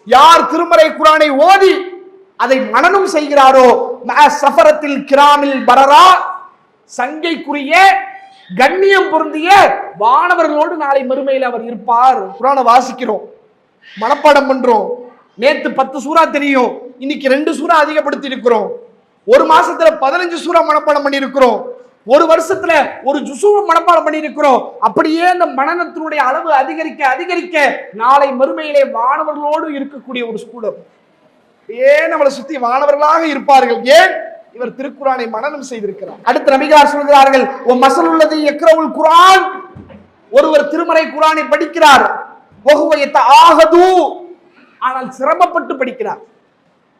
யார் திருமறை குர்ஆனை ஓதி அதை மனனம் செய்கிறாரோ, மஅ ஸஃபரத்தில் கிராமில் பரரா, சங்கைக்குரிய கண்ணியம் பொருந்திய வானவர்களோடு நாளை மறுமையில் அவர் இருப்பார். குர்ஆனை வாசிக்கிறோம், மனப்பாடம் பண்றோம். நேத்து 10 சூரா தெரியும், இன்னைக்கு 2 சூரா அதிகப்படுத்தி இருக்கிறோம். ஒரு மாசத்துல 15 சூரா மனப்பாடம் பண்ணி இருக்கிறோம். ஒரு வருஷத்துல ஒரு ஜுஸு மனப்பாடம் பண்ணி இருக்கிறோம். அப்படியே அந்த மனனத்தினுடைய அளவு அதிகரிக்க அதிகரிக்க நாளை மறுமையிலே வானவர்களோடு இருக்கக்கூடிய ஒரு ஸ்கூலம் ஏன் நம்மளை சுத்தி வானவர்களாக இருப்பார்கள். ஏன்? இவர் திருக்குர்ஆனை மனனம் செய்திருக்கிறார். அடுத்து நபிகளார் சொல்கிறார்கள், ஓ மஸலுல்லதி யக்ரவுல் குர்ஆன், ஒருவர் திருமறை குர்ஆனை படிக்கிறார், வஹுவ யதஆஹது, ஆனால் சிரமப்பட்டு படிக்கிறார்.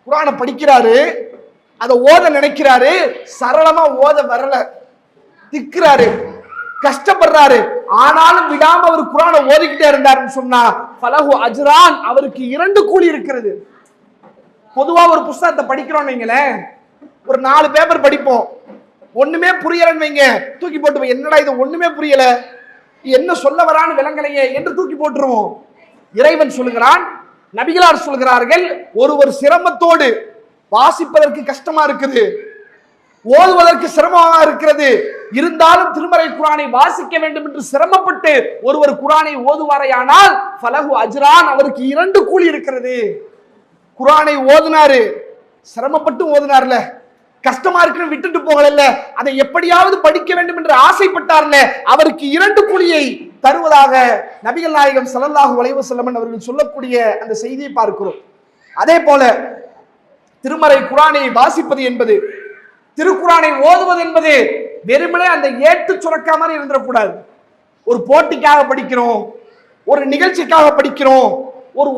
குர்ஆனை படிக்கிறாரு, அதை ஓத நினைக்கிறாரு, சரளமா ஓத வரல, திக்குறாரு, கஷ்டப்படுறாரு. ஆனாலும் விடாம அவர் குர்ஆனை ஓதிக்கிட்டே இருந்தாருன்னு சொன்னா ஃபலஹு அஜ்ரான், அவருக்கு 2 கூலி இருக்கிறது. பொதுவா ஒரு புத்தகத்தை படிக்கிறோம் வைங்களேன், ஒரு 4 பேப்பர் படிப்போம், ஒண்ணுமே புரியலன்னு வைங்க, தூக்கி போட்டு என்னடா இது ஒண்ணுமே புரியல, என்ன சொல்ல வரான்னு விளங்கலையே என்று தூக்கி போட்டுருவோம். இறைவன் சொல்லுகிறான், நபிகளார் சொல்கிறார்கள், ஒருவர் சிரமத்தோடு வாசிப்பதற்கு கஷ்டமா இருக்குது, ஓதுவதற்கு சிரமமாக இருக்கிறது, இருந்தாலும் திருமறை குர்ஆனை வாசிக்க வேண்டும் என்று சிரமப்பட்டு ஒருவர் குர்ஆனை ஓதுவாரையானால் ஃபலஹு அஜ்ரான், அவருக்கு 2 கூலி இருக்கிறது. குர்ஆனை ஓதுனாரு, சிரமப்பட்டு ஓதுனார்ல, கஷ்டமா இருக்குன்னு விட்டுட்டு போகல, அதை எப்படியாவது படிக்க வேண்டும் என்று ஆசைப்பட்டார்ல, அவருக்கு 2 கூலியை தருவதாக நபிகள் நாயகம் ஸல்லல்லாஹு அலைஹி வஸல்லம் அவர்கள் சொல்லக்கூடிய அந்த செய்தியை பார்க்கிறோம். அதே போல திருமறை குர்ஆனை வாசிப்பது என்பது, திருக்குர்ஆனை ஓதுவது என்பது வெறுமனே அந்த ஏட்டு சுரக்கா மாதிரி இருந்துடக்கூடாது. ஒரு போட்டிக்காக படிக்கிறோம், ஒரு நிகழ்ச்சிக்காக படிக்கிறோம்,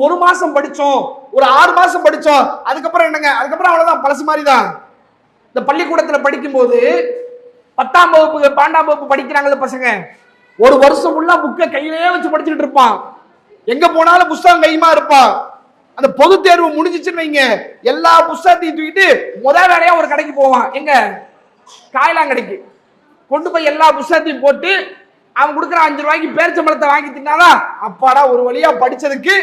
ஒரு மாசம் படிச்சோம், ஒரு 6 மாசம் படிச்சோம், அதுக்கப்புறம் என்னங்க, அதுக்கப்புறம் அவ்வளவுதான், பழசு மாதிரி தான். இந்த பள்ளிக்கூடத்துல படிக்கும் போது 10ஆம் வகுப்பு 12ஆம் வகுப்பு படிக்கிறாங்கல்ல பசங்க, ஒரு வருஷம் உள்ள புக்கை கையிலேயே வச்சு படிச்சுட்டு இருப்பான், எங்க போனாலும் புஸ்தகம் கையுமா இருப்பான். அந்த பொது தேர்வு முடிஞ்சிச்சுன்னு வைங்க, எல்லா புஸ்தகத்தையும் தூக்கிட்டு முதல் வேலையா ஒரு கடைக்கு போவான், எங்க காயலாங்கடைக்கு கொண்டு போய் எல்லா புஸ்தகத்தையும் போட்டு அவன் கொடுக்குற 5 ரூபாய்க்கு பேரிச்சம்பழத்தை வாங்கி தின்னாதான் அப்பாடா ஒரு வழியா படிச்சதுக்கு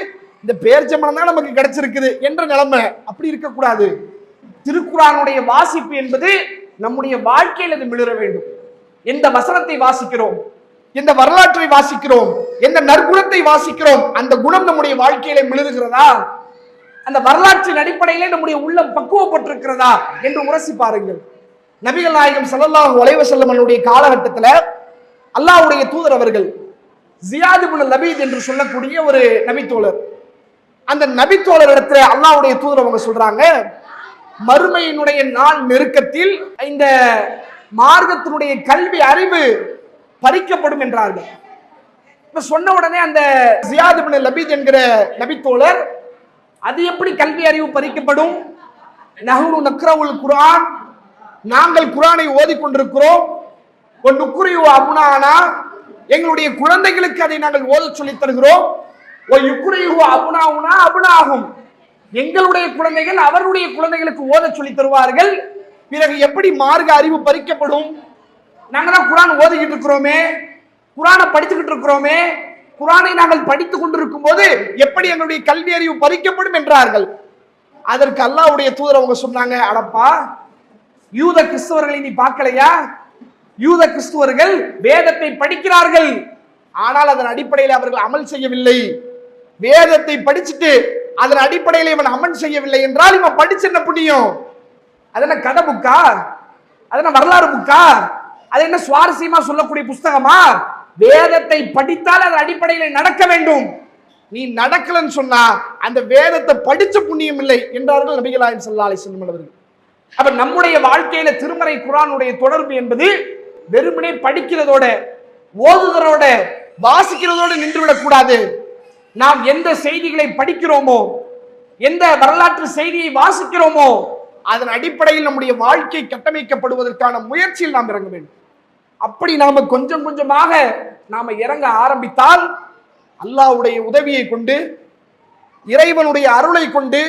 இந்த பேரிச்சம்பழம் தான் நமக்கு கிடைச்சிருக்குது என்ற நிலைமை. அப்படி இருக்கக்கூடாது. திருக்குர்ஆனுடைய வாசிப்பு என்பது நம்முடைய வாழ்க்கையில் அது மிளிர வேண்டும். எந்த வசனத்தை வாசிக்கிறோம், எந்த வரலாற்றை வாசிக்கிறோம், எந்த நற்குணத்தை வாசிக்கிறோம், அந்த குணம் நம்முடைய வாழ்க்கையில மிளிருகிறதா, அந்த வரலாற்றின் அடிப்படையிலே நம்முடைய உள்ளம் பக்குவப்பட்டிருக்கிறதா என்று உரசி பாருங்கள். நபிகள் நாயகம் ஸல்லல்லாஹு அலைஹி வஸல்லம் அவருடைய காலகட்டத்தில் அல்லாஹ்வுடைய தூதர் அவர்கள் ஜியாத் இப்னு லபீத் என்று சொல்லக்கூடிய ஒரு நபித்தோழர், அந்த நபித்தோழர் இடத்துல அல்லாஹ்வுடைய தூதர் அவங்க சொல்றாங்க, மறுமையினுடைய நாள் நெருக்கத்தில் இந்த மார்க்கத்தினுடைய கல்வி அறிவு பறிக்கப்படும் என்றார்கள். இப்ப சொன்ன உடனே அந்த ஜியாத் இப்னு லபீத் என்கிற நபித்தோழர், அது எப்படி கல்வி அறிவு பறிக்கப்படும், நஹ்னு நக்ரவுல் குர்ஆன், நாங்கள் குர்ஆனை ஓதிக்கொண்டிருக்கிறோம், நுக்ரியு அப்னானா, எங்களுடைய குழந்தைகளுக்கு அதை நாங்கள் ஓத சொல்லி தருகிறோம், யுக்ரியு அப்னாவுனா அப்னாஹும், எங்களுடைய குழந்தைகள் அவருடைய குழந்தைகளுக்கு ஓத சொல்லி தருவார்கள். பிறகு எப்படி மார்க்க அறிவு பறிக்கப்படும், நாங்க தான் குர்ஆன் ஓதிக்கிட்டு இருக்கிறோமே, குர்ஆனை படிச்சுக்கிட்டு இருக்கிறோமே, குர்ஆனை நாங்கள் படித்துக் கொண்டிருக்கும் போது எப்படி எங்களுடைய கல்வி அறிவு பறிக்கப்படும் என்றார்கள். அதற்கு அல்லாஹ்வுடைய தூதர் அவங்க சொன்னாங்க, அடப்பா யூத கிறிஸ்தவர்களை நீ பார்க்கலையா, யூத கிறிஸ்தவர்கள் வேதத்தை படிக்கிறார்கள், ஆனால் அதன் அடிப்படையில் அவர்கள் அமல் செய்யவில்லை. வேதத்தை படிச்சுட்டு அதன் அடிப்படையில் இவன் அமன் செய்யவில்லை என்றால் இவன் படிச்ச என்ன புண்ணியம்? அது என்ன கதை புக்கா? அது என்ன வரலாறு புக்கா? அது என்ன சுவாரஸ்யமா சொல்லக்கூடிய புஸ்தகமா? வேதத்தை படித்தால் அதன் அடிப்படையில் நடக்க வேண்டும். நீ நடக்கலன்னு சொன்னா அந்த வேதத்தை படிச்ச புண்ணியம் இல்லை என்றார்கள் நபிகள் நாயகம் ஸல்லல்லாஹு அலைஹி வஸல்லம் அவர்கள். அப்ப நம்முடைய வாழ்க்கையில திருமறை குர்ஆனுடைய தொடர்பு என்பது வெறுமனே படிக்கிறதோட ஓதுகிறதோட வாசிக்கிறதோடு நின்றுவிடக் கூடாது. நாம் எந்த செய்திகளை படிக்கிறோமோ, எந்த வரலாற்று செய்தியை வாசிக்கிறோமோ, அதன் அடிப்படையில் நம்முடைய வாழ்க்கை கட்டமைக்கப்படுவதற்கான முயற்சியில் நாம் இறங்க வேண்டும். அப்படி நாம கொஞ்சம் கொஞ்சமாக நாம இறங்க ஆரம்பித்தால் அல்லாஹ்வுடைய உதவியை கொண்டு, இறைவனுடைய அருளை கொண்டு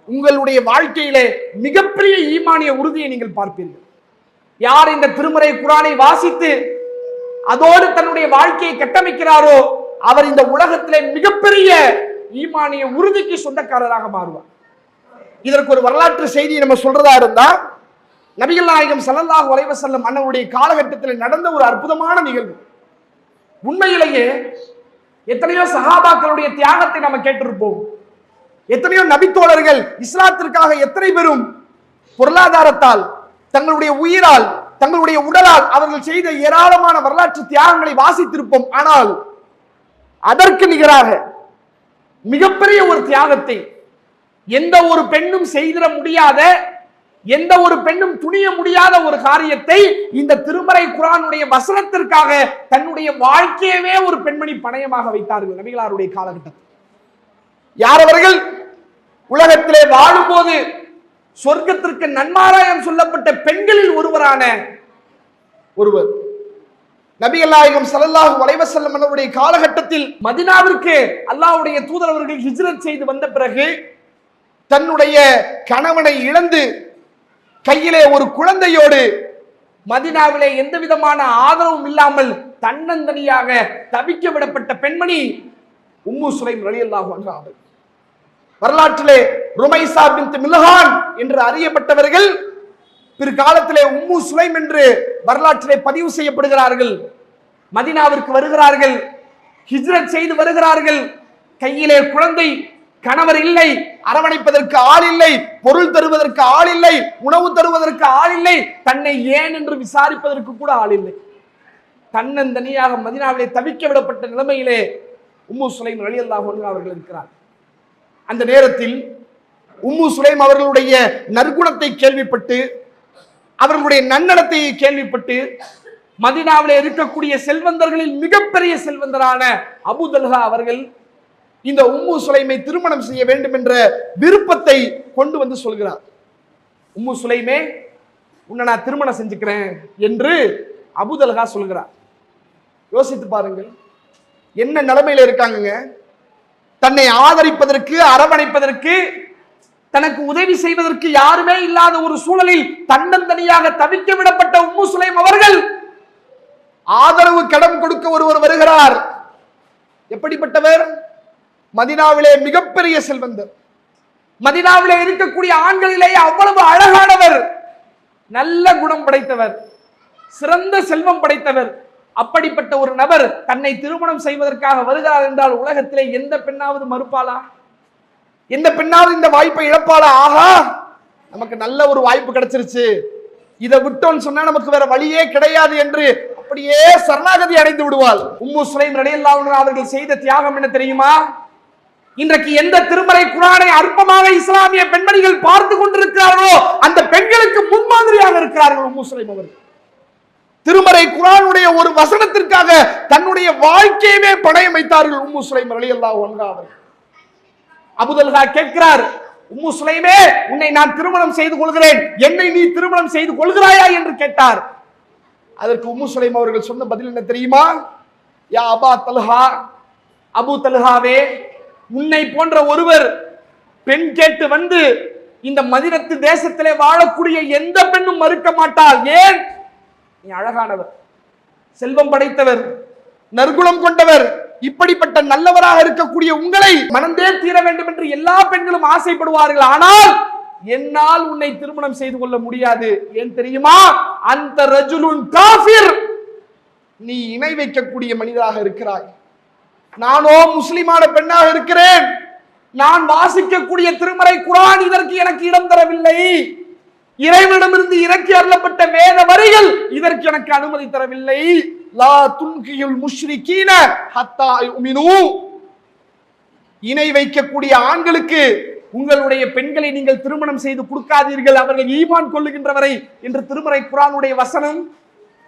உங்களுடைய வாழ்க்கையிலே மிகப்பெரிய ஈமானிய உறுதியை நீங்கள் பார்ப்பீர்கள். யார் இந்த திருமறை குர்ஆனை வாசித்து அதோடு தன்னுடைய வாழ்க்கையை கட்டமைக்கிறாரோ அவர் இந்த உலகத்திலே மிகப்பெரிய ஈமானிய உறுதிக்கு சொந்தக்காரராக மாறுவார். இதற்கு ஒரு வரலாற்று செய்தி நம்ம சொல்றதா இருந்தா, நபிகள் நாயகம் ஸல்லல்லாஹு அலைஹி வஸல்லம் அண்ணனுடைய காலகட்டத்தில் நடந்த ஒரு அற்புதமான நிகழ்வு. உண்மையிலேயே எத்தனையோ சஹாபாக்களுடைய தியாகத்தை நம்ம கேட்டிருப்போம். எத்தனையோ நபித்தோழர்கள் இஸ்லாத்திற்காக எத்தனை பேரும் பொருளாதாரத்தால், தங்களுடைய உயிரால், தங்களுடைய உடலால் அவர்கள் செய்த ஏராளமான வரலாற்று தியாகங்களை வாசித்திருப்போம். ஆனால் அதற்கு நிகராக மிகப்பெரிய ஒரு தியாகத்தை எந்த ஒரு பெண்ணும் செய்திட முடியாத, எந்த ஒரு பெண்ணும் துணிய முடியாத ஒரு காரியத்தை இந்த திருமறை குர்ஆனுடைய வசனத்திற்காக தன்னுடைய வாழ்க்கையவே ஒரு பெண்மணி பணயமாக வைத்தார்கள் நபிகளாருடைய காலகட்டத்தில். யார் அவர்கள்? உலகத்திலே வாழும்போது சொர்க்கத்திற்கு நன்மாராயம் சொல்லப்பட்ட பெண்களில் ஒருவரான ஒருவர். நபிகள் நாயகம் ஸல்லல்லாஹு அலைஹி வஸல்லம் அவருடைய காலகட்டத்தில் மதீனாவிற்கு அல்லாஹ்வுடைய தூதர் அவர்கள் ஹிஜ்ரத் செய்து வந்த பிறகு தன்னுடைய கணவனை இழந்து கையிலே ஒரு குழந்தையோடு மதீனாவிலே எந்த விதமான ஆதரவும் இல்லாமல் தன்னந்தனியாக தவிக்க விடப்பட்ட பெண்மணி உம்மு சுலைம் ரலியல்லாஹு அன்ஹா. வரலாற்றிலே ருமைஸா பின்த் மில்ஹான் என்று அறியப்பட்டவர்கள் பிற்காலத்திலே உம்மு சுலைம் என்று வரலாற்றிலே பதிவு செய்யப்படுகிறார்கள். மதீனாவிற்கு வருகிறார்கள், ஹிஜ்ரத் செய்து வருகிறார்கள். கையிலே குழந்தை, கணவர் இல்லை, அரவணைப்பதற்கு ஆள் இல்லை, பொருள் தருவதற்கு ஆள் இல்லை, உணவு தருவதற்கு ஆள் இல்லை, தன்னை ஏன் என்று விசாரிப்பதற்கு கூட ஆள் இல்லை. தன்னந்தனியாக மதீனாவிலே தவிக்க விடப்பட்ட நிலைமையிலே உம்மு சுலைம் ரலியல்லாஹு அன்ஹா அவர்கள் இருக்கிறார். அந்த நேரத்தில் உம்மு சுலைம் அவர்களுடைய நற்குணத்தை கேள்விப்பட்டு, அவர்களுடைய நன்னடத்தையை கேள்விப்பட்டு, மதீனாவிலே இருக்கக்கூடிய செல்வந்தர்களில் மிகப்பெரிய செல்வந்தரான அபூ தல்ஹா அவர்கள் இந்த உம்மு சுலைமை திருமணம் செய்ய வேண்டும் என்ற விருப்பத்தை கொண்டு வந்து சொல்கிறார். உம்மு சுலைமே, உன்னை நான் திருமணம் செஞ்சுக்கிறேன் என்று அபூ தல்ஹா சொல்கிறார். யோசித்து பாருங்கள், என்ன நிலைமையில இருக்காங்க. தன்னை ஆதரிப்பதற்கு, அரவணைப்பதற்கு, தனக்கு உதவி செய்வதற்கு யாருமே இல்லாத ஒரு சூழலில் தன்னந்தனியாக தவிக்க விடப்பட்ட உம்மு சுலைம் அவர்கள் ஆதரவு கடன் கொடுக்க ஒருவர் வருகிறார். எப்படிப்பட்டவர்? மதீனாவிலே மிகப்பெரிய செல்வந்தர், மதீனாவிலே இருக்கக்கூடிய ஆண்களிலேயே அவ்வளவு அழகானவர், நல்ல குணம் படைத்தவர், சிறந்த செல்வம் படைத்தவர். அப்படிப்பட்ட ஒரு நபர் தன்னை திருமணம் செய்வதற்காக வருகிறார் என்றால் உலகத்திலே எந்த பெண்ணாவது மறுப்பாளா? எந்த பெண்ணாவது இந்த வாய்ப்பை இழப்பாளா? ஆஹா, நமக்கு நல்ல ஒரு வாய்ப்பு கிடைச்சிருச்சு, இதை விட்டோன்னு சொன்னா நமக்கு வேற வழியே கிடையாது என்று அப்படியே சரணாகதி அடைந்து விடுவாள். உம்மு சுலைம் ரலியல்லாஹு அன்ஹா அவர்கள் செய்த தியாகம் என்ன தெரியுமா? இன்றைக்கு எந்த திருமறை குர்ஆனை அற்பமாக இஸ்லாமிய பெண்மணிகள் பார்த்து கொண்டிருக்கிறார்களோ அந்த பெண்களுக்கு முன்மாதிரியாக இருக்கிறார்கள் உம்மு சுலைம் அவர்கள். திருமறை குர்ஆனுடைய ஒரு வசனத்திற்காக தன்னுடைய வாழ்க்கையவே பணயம் வைத்தார்கள் உம்மு சுலைம் ரலியல்லாஹு அன்ஹா அவர்கள். அபூ தல்ஹா கேட்கிறார், உம்மு சுலைமே, உன்னை நான் திருமணம் செய்து கொள்கிறேன், என்னை நீ திருமணம் செய்து கொள்கிறாயா என்று கேட்டார். அதற்கு உம்மு சுலைம் அவர்கள் சொன்ன பதில் என்ன தெரியுமா? யா அபா தல்ஹா, அபூ தல்ஹாவே, உன்னை போன்ற ஒருவர் பெண் கேட்டு வந்து இந்த மதீனத்து தேசத்திலே வாழக்கூடிய எந்த பெண்ணும் மறுக்க மாட்டாள். ஏன்? நீ அழகானவர், செல்வம் படைத்தவர், நற்குணம் கொண்டவர், இப்படிப்பட்ட நல்லவராக இருக்கக்கூடிய உங்களை மனந்தே தீர வேண்டும் என்று எல்லா பெண்களும் ஆசைப்படுவார்கள். ஆனால் என்னால் உன்னை திருமணம் செய்து கொள்ள முடியாது. ஏன் தெரியுமா? அந்த ரஜுலுன் காஃபிர், நீ இணை வைக்கக்கூடிய மனிதராக இருக்கிறாய், நானோ முஸ்லிமான பெண்ணாக இருக்கிறேன், நான் வாசிக்கக்கூடிய திருமறை குர்ஆன் இதற்கு எனக்கு இடம் தரவில்லை. இறைவனிடமிருந்து இறக்கி அருளப்பட்ட வேத வரிகள் இதற்கு எனக்கு அனுமதி தரவில்லை. லா துன்கியுல் முஷ்ரிகீன ஹத்தா யுமினு. இணை வைக்கக்கூடிய ஆண்களுக்கு உங்களுடைய பெண்களை நீங்கள் திருமணம் செய்து கொடுக்காதீர்கள், அவர்கள் ஈமான் கொள்ளுகின்ற வரை என்று திருமறை குர்ஆனுடைய வசனம்.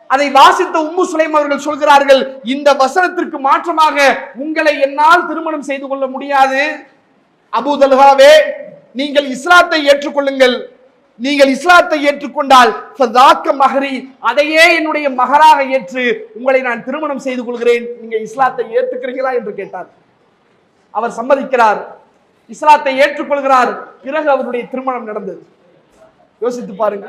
அதை வாசித்த உம்மு சுலைம் அவர்கள் சொல்கிறார்கள், இந்த வசனத்திற்கு மாற்றமாக உங்களை என்னால் திருமணம் செய்து கொள்ள முடியாது. அபூ தல்ஹாவே, நீங்கள் இஸ்லாத்தை ஏற்றுக்கொள்ளுங்கள். நீங்கள் இஸ்லாத்தை ஏற்றுக்கொண்டால் மஹரி, அதையே என்னுடைய மகராக ஏற்று உங்களை நான் திருமணம் செய்து கொள்கிறேன். நீங்க இஸ்லாத்தை ஏற்றுக்கிறீங்களா என்று கேட்டார். அவர் சம்மதிக்கிறார், இஸ்லாத்தை ஏற்றுக்கொள்கிறார். பிறகு அவருடைய திருமணம் நடந்தது. யோசித்து பாருங்க,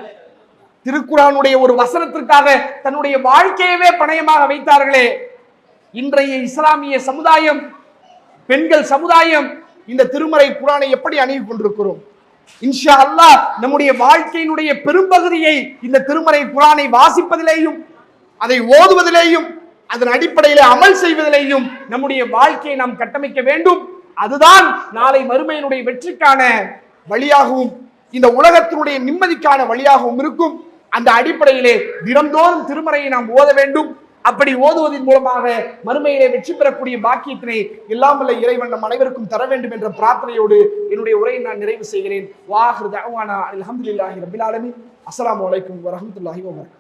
திருக்குர்ஆனுடைய ஒரு வசனத்திற்காக தன்னுடைய வாழ்க்கையவே பணயமாக வைத்தார்களே. இன்றைய இஸ்லாமிய சமுதாயம், பெண்கள் சமுதாயம் இந்த திருமறை குர்ஆனை எப்படி அணுகி கொண்டிருக்கிறோம்? இன்ஷா அல்லாஹ் நம்முடைய வாழ்க்கையினுடைய பெரும்பகுதியை இந்த திருமறை குர்ஆனை வாசிப்பதிலேயும், அதை ஓதுவதிலேயும், அதன் அடிப்படையில் அமல் செய்வதிலேயும் நம்முடைய வாழ்க்கையை நாம் கட்டமைக்க வேண்டும். அதுதான் நாளை மறுமையினுடைய வெற்றிக்கான வழியாகவும் இந்த உலகத்தினுடைய நிம்மதிக்கான வழியாகவும் இருக்கும். அந்த அடிப்படையிலே தினந்தோறும் திருமறையை நாம் ஓத வேண்டும். அப்படி ஓதுவதன் மூலமாக மறுமையிலே வெற்றி பெறக்கூடிய பாக்கியத்தினை எல்லாம் வல்ல இறைவன் நம் அனைவருக்கும் தர வேண்டும் என்ற பிரார்த்தனையோடு என்னுடைய உரையை நான் நிறைவு செய்கிறேன். வாஹிரு தஅவானா அல்ஹம்துலில்லாஹி ரப்பில் ஆலமீன். அஸ்ஸலாமு அலைக்கும் வரஹ்மத்துல்லாஹி வபரகாத்துஹு.